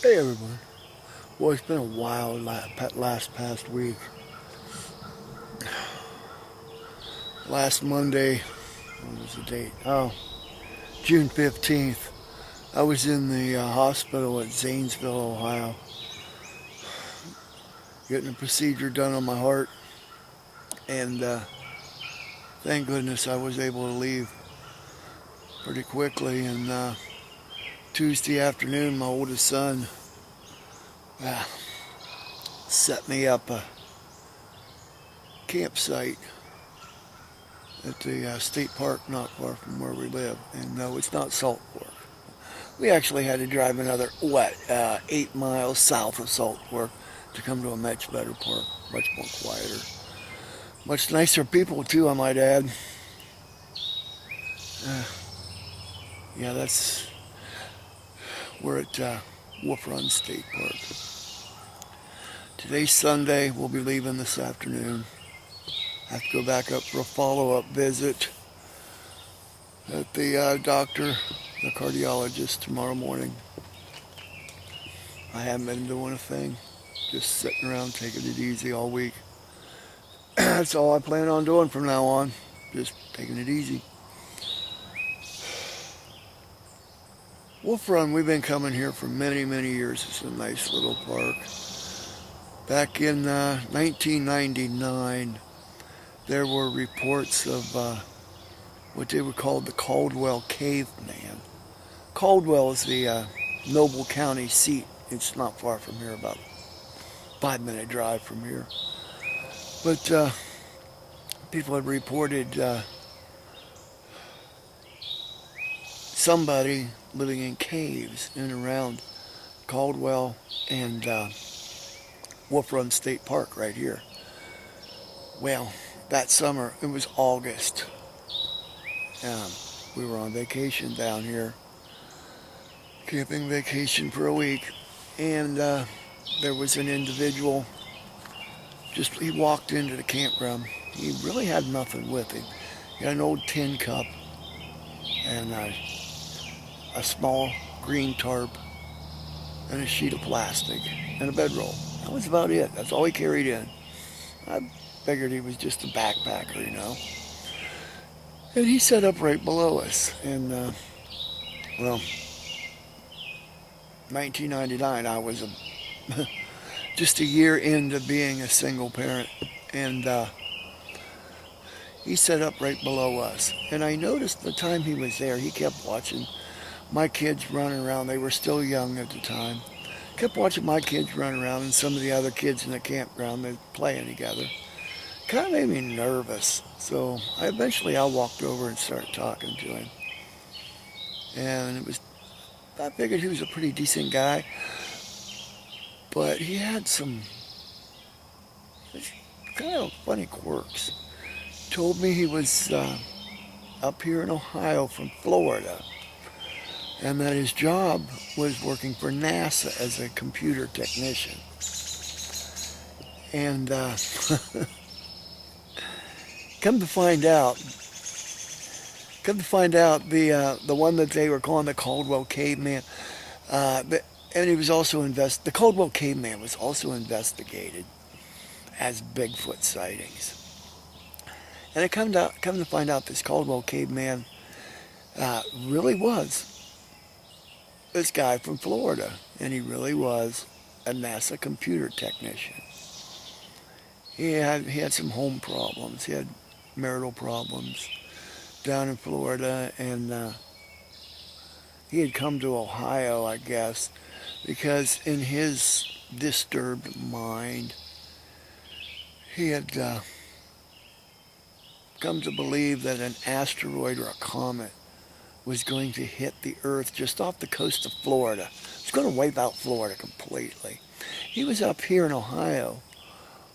Hey everyone. Well, it's been a wild past week. Last Monday, what was the date? Oh, June 15th. I was in the hospital at Zanesville, Ohio, getting a procedure done on my heart, and thank goodness I was able to leave pretty quickly. And Tuesday afternoon, my oldest son uh, set me up a campsite at the state park not far from where we live. And no, it's not Salt Fork. We actually had to drive another, 8 miles south of Salt Fork to come to a much better park, much more quieter. Much nicer people, too, I might add. Uh, yeah, we're at Wolf Run State Park. Today's Sunday. We'll be leaving this afternoon. I have to go back up for a follow-up visit at the doctor, the cardiologist, tomorrow morning. I haven't been doing a thing, just sitting around taking it easy all week. That's all I plan on doing from now on, just taking it easy. Wolf Run, we've been coming here for many, many years. It's a nice little park. Back in 1999, there were reports of what they were called the Caldwell Caveman. Caldwell is the Noble County seat. It's not far from here, about a 5-minute drive from here. But people have reported somebody living in caves in and around Caldwell and Wolf Run State Park right here. Well, that summer, it was August. We were on vacation down here, camping vacation for a week, and there was an individual. He walked into the campground. He really had nothing with him. He had an old tin cup and a small green tarp and a sheet of plastic and a bedroll. That was about it. That's all he carried in. I figured he was just a backpacker, you know. And he set up right below us. And, 1999, I was just a year into being a single parent. And he set up right below us. And I noticed the time he was there, he kept watching my kids running around. They were still young at the time. Kept watching my kids run around and some of the other kids in the campground. They're playing together. Kind of made me nervous. So I walked over and started talking to him. And I figured he was a pretty decent guy. But he had some kind of funny quirks. Told me he was up here in Ohio from Florida, and that his job was working for NASA as a computer technician. And come to find out, the one that they were calling the Caldwell Caveman, and he was also the Caldwell Caveman was also investigated as Bigfoot sightings. And I come to find out this Caldwell Caveman really was this guy from Florida, and he really was a NASA computer technician. He had some home problems. He had marital problems down in Florida, and he had come to Ohio, I guess, because in his disturbed mind, he had come to believe that an asteroid or a comet was going to hit the Earth just off the coast of Florida. It's going to wipe out Florida completely. He was up here in Ohio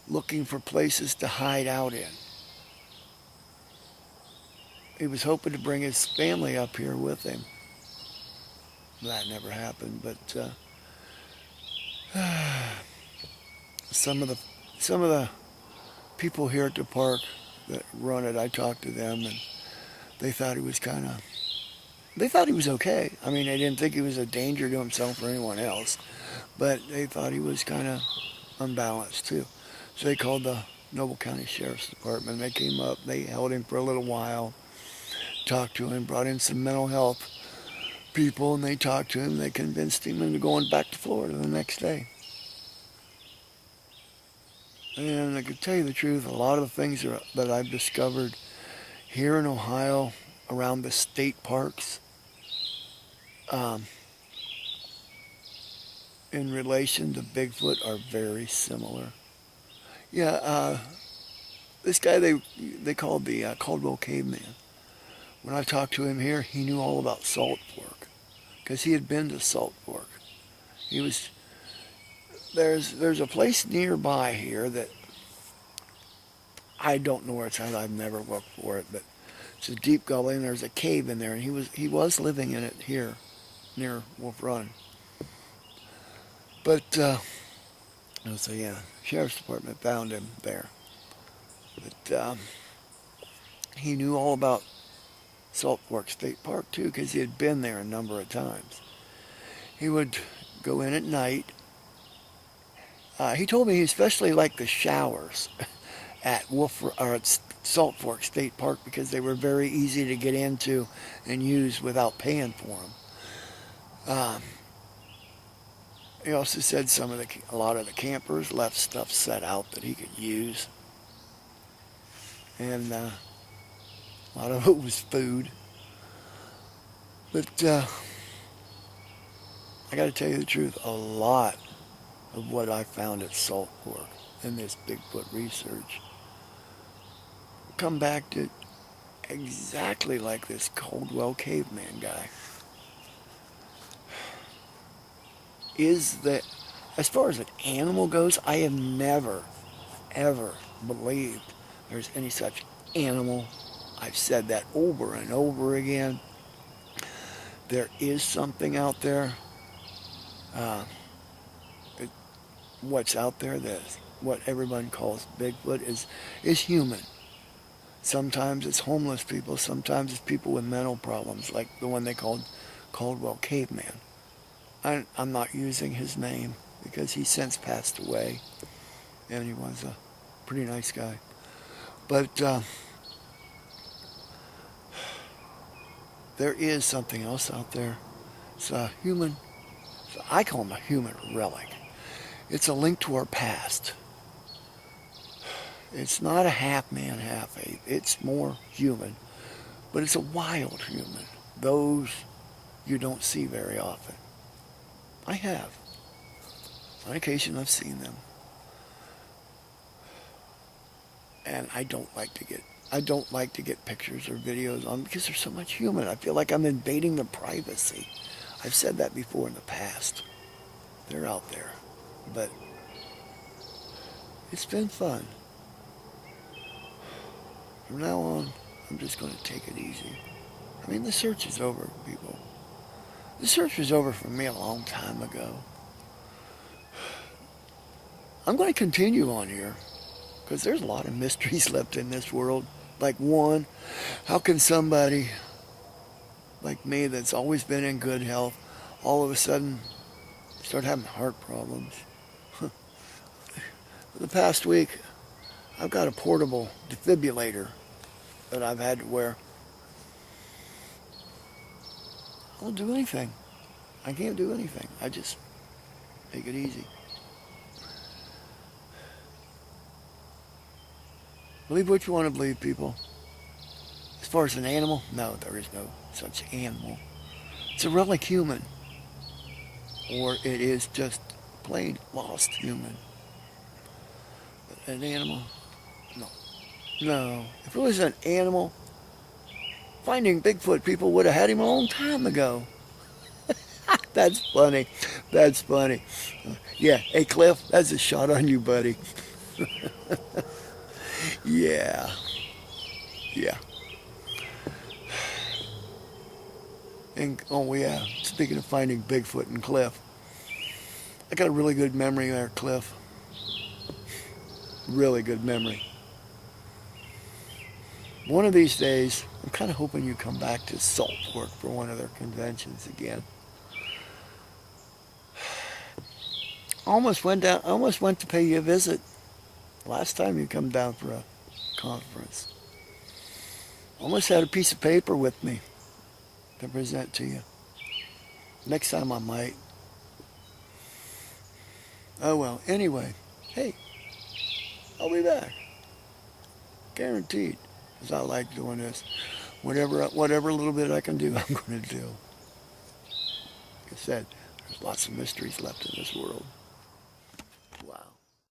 looking for places to hide out in. He was hoping to bring his family up here with him. That never happened, but some of the people here at the park that run it, I talked to them, and they thought he was kind of They thought he was okay. I mean, they didn't think he was a danger to himself or anyone else, but they thought he was kind of unbalanced too. So they called the Noble County Sheriff's Department. They came up, they held him for a little while, talked to him, brought in some mental health people, and they talked to him. They convinced him into going back to Florida the next day. And I can tell you the truth, a lot of the things that I've discovered here in Ohio around the state parks in relation to Bigfoot are very similar. Yeah, this guy they called the Caldwell Caveman. When I talked to him here, he knew all about Salt Fork because he had been to Salt Fork. He was there's a place nearby here that I don't know where it's at. I've never looked for it, but it's a deep gully and there's a cave in there, and he was living in it here near Wolf Run. But so yeah, Sheriff's Department found him there. But he knew all about Salt Fork State Park too because he had been there a number of times. He would go in at night. He told me he especially liked the showers at Salt Fork State Park because they were very easy to get into and use without paying for them. He also said a lot of the campers left stuff set out that he could use, and a lot of it was food. But I got to tell you the truth, a lot of what I found at Salt Fork in this Bigfoot research come back to exactly like this Caldwell Caveman guy. Is that, as far as an animal goes, I have never, ever believed there's any such animal. I've said that over and over again. There is something out there. What's out there, what everyone calls Bigfoot, is human. Sometimes it's homeless people. Sometimes it's people with mental problems, like the one they called Caldwell Caveman. I'm not using his name because he's since passed away, and he was a pretty nice guy. But there is something else out there. It's a human, I call him a human relic. It's a link to our past. It's not a half man, half ape. It's more human, but it's a wild human. Those you don't see very often. I have. On occasion, I've seen them, and I don't like to get pictures or videos on because there's so much human. I feel like I'm invading their privacy. I've said that before in the past. They're out there, but it's been fun. From now on, I'm just going to take it easy. I mean, the search is over, people. The search was over for me a long time ago. I'm going to continue on here because there's a lot of mysteries left in this world. Like one, how can somebody like me that's always been in good health all of a sudden start having heart problems? For the past week, I've got a portable defibrillator that I've had to wear. I don't do anything. I can't do anything. I just take it easy. Believe what you want to believe, people. As far as an animal, no, there is no such animal. It's a relic human. Or it is just plain lost human. But an animal, no. No. If it was an animal, finding Bigfoot, people would have had him a long time ago. That's funny. That's funny. Yeah. Hey, Cliff, that's a shot on you, buddy. Yeah. Yeah. And, oh, yeah. Speaking of finding Bigfoot and Cliff, I got a really good memory there, Cliff. Really good memory. One of these days, I'm kind of hoping you come back to Salt Fork for one of their conventions again. Almost went to pay you a visit last time you come down for a conference. Almost had a piece of paper with me to present to you. Next time I might. Oh well, anyway, hey, I'll be back. Guaranteed. Because I like doing this. Whatever little bit I can do, I'm going to do. Like I said, there's lots of mysteries left in this world.